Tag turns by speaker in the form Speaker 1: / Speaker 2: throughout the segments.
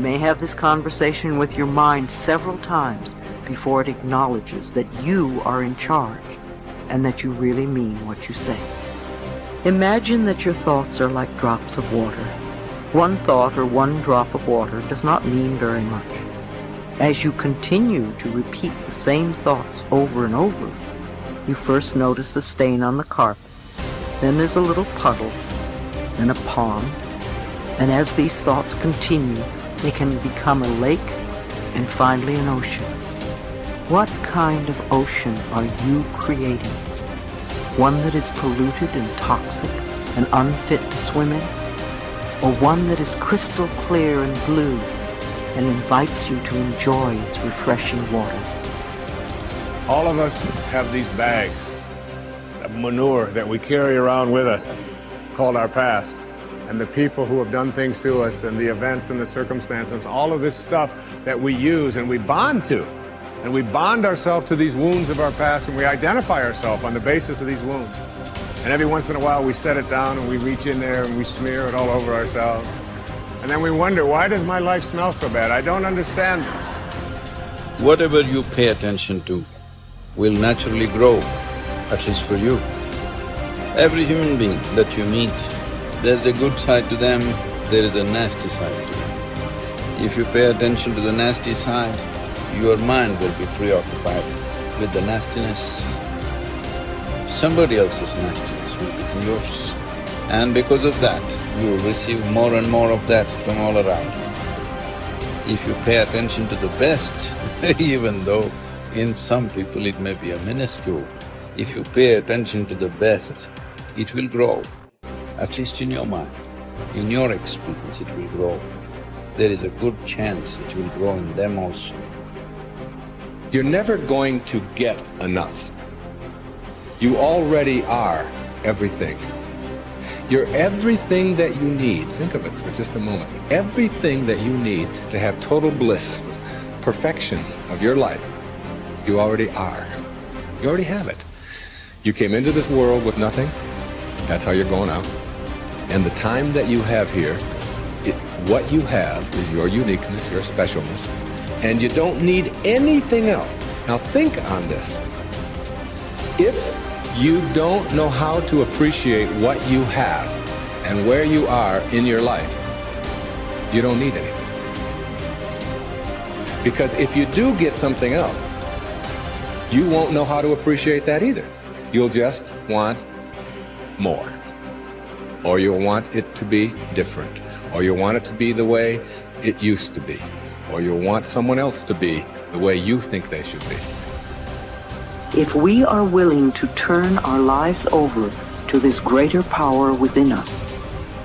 Speaker 1: may have this conversation with your mind several times before it acknowledges that you are in charge and that you really mean what you say. Imagine that your thoughts are like drops of water. One thought or one drop of water does not mean very much. As you continue to repeat the same thoughts over and over, you first notice a stain on the carpet, then there's a little puddle, then a pond, and as these thoughts continue, they can become a lake and finally an ocean. What kind of ocean are you creating? One that is polluted and toxic and unfit to swim in? Or one that is crystal clear and blue and invites you to enjoy its refreshing waters?
Speaker 2: All of us have these bags of manure that we carry around with us, called our past. And the people who have done things to us and the events and the circumstances, all of this stuff that we use and we bond to. And we bond ourselves to these wounds of our past, and we identify ourselves on the basis of these wounds. And every once in a while we set it down and we reach in there and we smear it all over ourselves. And then we wonder, why does my life smell so bad? I don't understand this.
Speaker 3: Whatever you pay attention to will naturally grow, at least for you. Every human being that you meet, there's a good side to them, there is a nasty side to them. If you pay attention to the nasty side, your mind will be preoccupied with the nastiness. Somebody else's nastiness will become yours. And because of that, you will receive more and more of that from all around. If you pay attention to the best, even though in some people it may be a minuscule, if you pay attention to the best, it will grow, at least in your mind. In your experience, it will grow. There is a good chance it will grow in them also.
Speaker 2: You're never going to get enough. You already are everything. You're everything that you need. Think of it for just a moment. Everything that you need to have total bliss, perfection of your life, you already are. You already have it. You came into this world with nothing. That's how you're going out. And the time that you have here, what you have is your uniqueness, your specialness, and you don't need anything else. Now think on this. If you don't know how to appreciate what you have and where you are in your life, you don't need anything else. Because if you do get something else, you won't know how to appreciate that either. You'll just want more. Or you'll want it to be different. Or you'll want it to be the way it used to be. Or you'll want someone else to be the way you think they should be.
Speaker 1: If we are willing to turn our lives over to this greater power within us,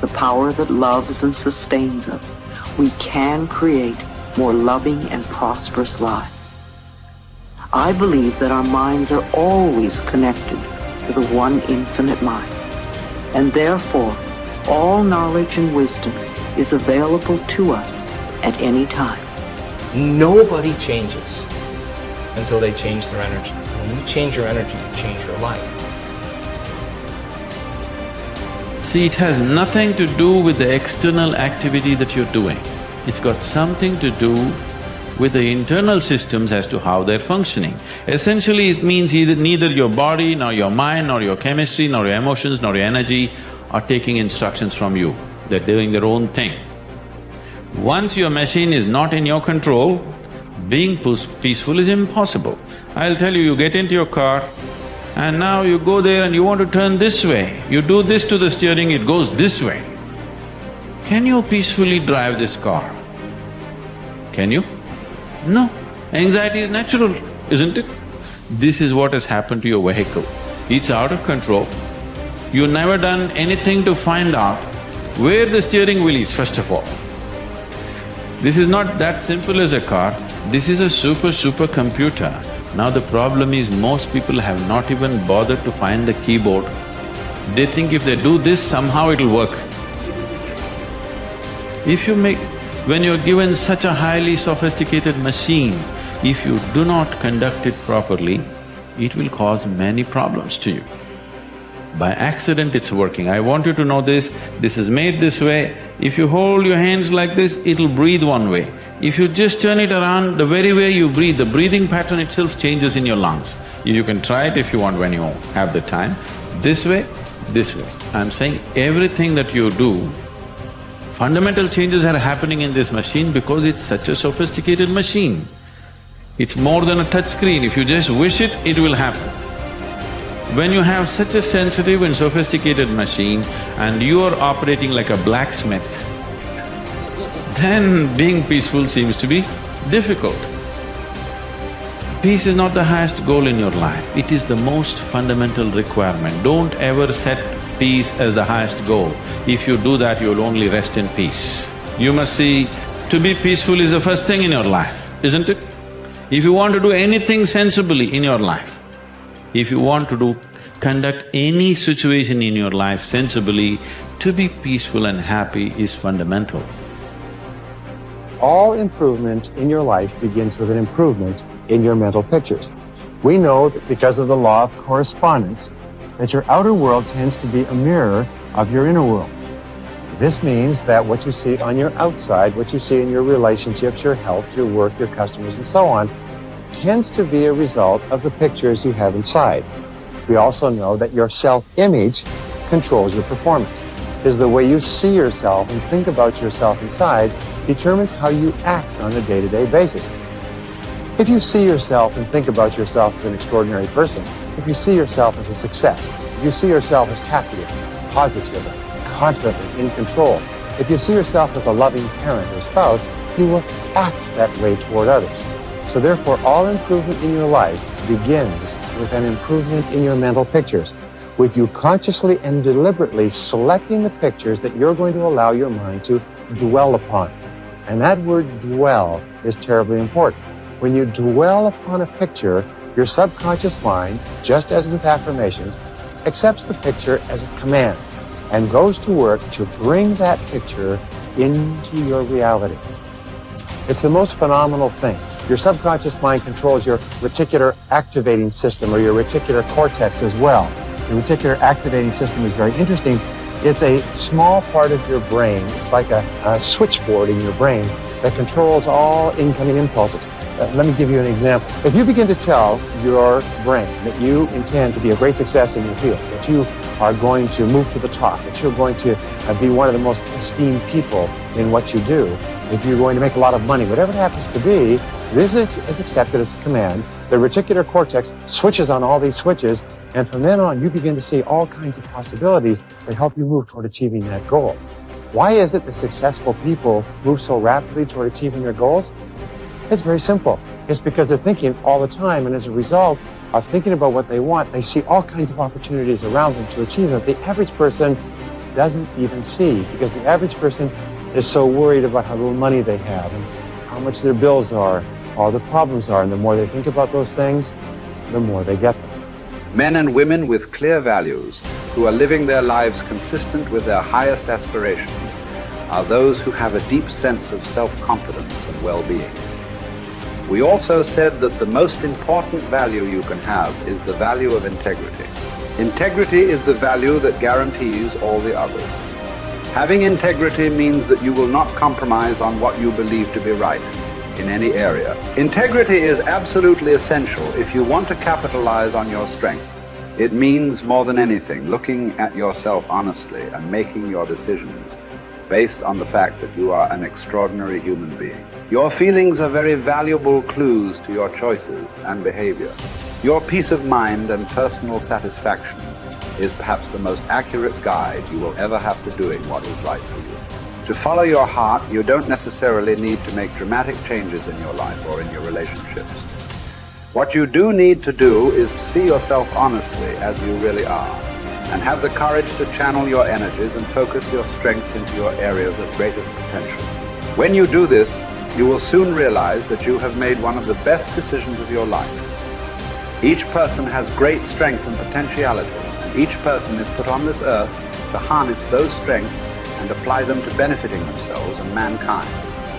Speaker 1: the power that loves and sustains us, we can create more loving and prosperous lives. I believe that our minds are always connected to the one infinite mind, and therefore all knowledge and wisdom is available to us at any time.
Speaker 4: Nobody changes until they change their energy. When you change your energy, you change your life.
Speaker 5: See, it has nothing to do with the external activity that you're doing. It's got something to do with the internal systems as to how they're functioning. Essentially, it means neither your body, nor your mind, nor your chemistry, nor your emotions, nor your energy are taking instructions from you. They're doing their own thing. Once your machine is not in your control, being peaceful is impossible. I'll tell you, you get into your car and now you go there and you want to turn this way. You do this to the steering, it goes this way. Can you peacefully drive this car? Can you? No. Anxiety is natural, isn't it? This is what has happened to your vehicle. It's out of control. You've never done anything to find out where the steering wheel is, first of all. This is not that simple as a car, this is a super computer. Now the problem is most people have not even bothered to find the keyboard. They think if they do this, somehow it'll work. When you're given such a highly sophisticated machine, if you do not conduct it properly, it will cause many problems to you. By accident it's working. I want you to know this is made this way. If you hold your hands like this, it'll breathe one way. If you just turn it around, the very way you breathe, the breathing pattern itself changes in your lungs. You can try it if you want when you have the time. This way, this way. I'm saying everything that you do, fundamental changes are happening in this machine because it's such a sophisticated machine. It's more than a touch screen. If you just wish it, it will happen. When you have such a sensitive and sophisticated machine and you are operating like a blacksmith, then being peaceful seems to be difficult. Peace is not the highest goal in your life, it is the most fundamental requirement. Don't ever set peace as the highest goal. If you do that, you'll only rest in peace. You must see, to be peaceful is the first thing in your life, isn't it? If you want to do anything sensibly in your life, if you want to conduct any situation in your life sensibly, to be peaceful and happy is fundamental.
Speaker 6: All improvement in your life begins with an improvement in your mental pictures. We know that because of the law of correspondence, that your outer world tends to be a mirror of your inner world. This means that what you see on your outside, what you see in your relationships, your health, your work, your customers, and so on, tends to be a result of the pictures you have inside. We also know that your self-image controls your performance. Because the way you see yourself and think about yourself inside determines how you act on a day-to-day basis. If you see yourself and think about yourself as an extraordinary person, if you see yourself as a success, if you see yourself as happy, positive, confident, in control, if you see yourself as a loving parent or spouse, you will act that way toward others. So therefore, all improvement in your life begins with an improvement in your mental pictures, with you consciously and deliberately selecting the pictures that you're going to allow your mind to dwell upon. And that word dwell is terribly important. When you dwell upon a picture, your subconscious mind, just as with affirmations, accepts the picture as a command and goes to work to bring that picture into your reality. It's the most phenomenal thing. Your subconscious mind controls your reticular activating system or your reticular cortex as well. The reticular activating system is very interesting. It's a small part of your brain. It's like a switchboard in your brain that controls all incoming impulses. Let me give you an example. If you begin to tell your brain that you intend to be a great success in your field, that you are going to move to the top, that you're going to be one of the most esteemed people in what you do, if you're going to make a lot of money, whatever it happens to be, this is accepted as a command. The reticular cortex switches on all these switches, and from then on, you begin to see all kinds of possibilities that help you move toward achieving that goal. Why is it that successful people move so rapidly toward achieving their goals? It's very simple. It's because they're thinking all the time, and as a result of thinking about what they want, they see all kinds of opportunities around them to achieve them. The average person doesn't even see, because the average person is so worried about how little money they have and how much their bills are, all the problems are, and the more they think about those things, the more they get them.
Speaker 7: Men and women with clear values who are living their lives consistent with their highest aspirations are those who have a deep sense of self-confidence and well-being. We also said that the most important value you can have is the value of integrity. Integrity is the value that guarantees all the others. Having integrity means that you will not compromise on what you believe to be right in any area. Integrity is absolutely essential if you want to capitalize on your strength. It means more than anything looking at yourself honestly and making your decisions based on the fact that you are an extraordinary human being. Your feelings are very valuable clues to your choices and behavior. Your peace of mind and personal satisfaction is perhaps the most accurate guide you will ever have to doing what is right for you. To follow your heart, you don't necessarily need to make dramatic changes in your life or in your relationships. What you do need to do is to see yourself honestly as you really are, and have the courage to channel your energies and focus your strengths into your areas of greatest potential. When you do this, you will soon realize that you have made one of the best decisions of your life. Each person has great strength and potentialities, and each person is put on this earth to harness those strengths and apply them to benefiting themselves and mankind.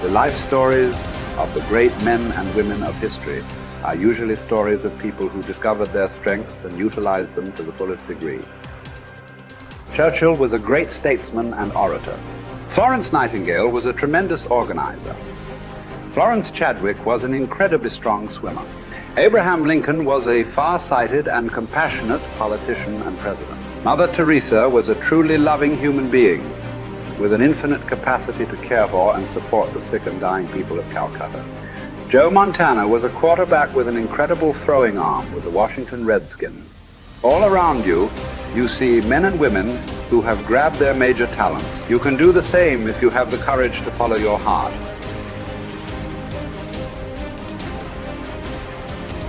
Speaker 7: The life stories of the great men and women of history are usually stories of people who discovered their strengths and utilized them to the fullest degree. Churchill was a great statesman and orator. Florence Nightingale was a tremendous organizer. Florence Chadwick was an incredibly strong swimmer. Abraham Lincoln was a far-sighted and compassionate politician and president. Mother Teresa was a truly loving human being with an infinite capacity to care for and support the sick and dying people of Calcutta. Joe Montana was a quarterback with an incredible throwing arm with the Washington Redskins. All around you, you see men and women who have grabbed their major talents. You can do the same if you have the courage to follow your heart.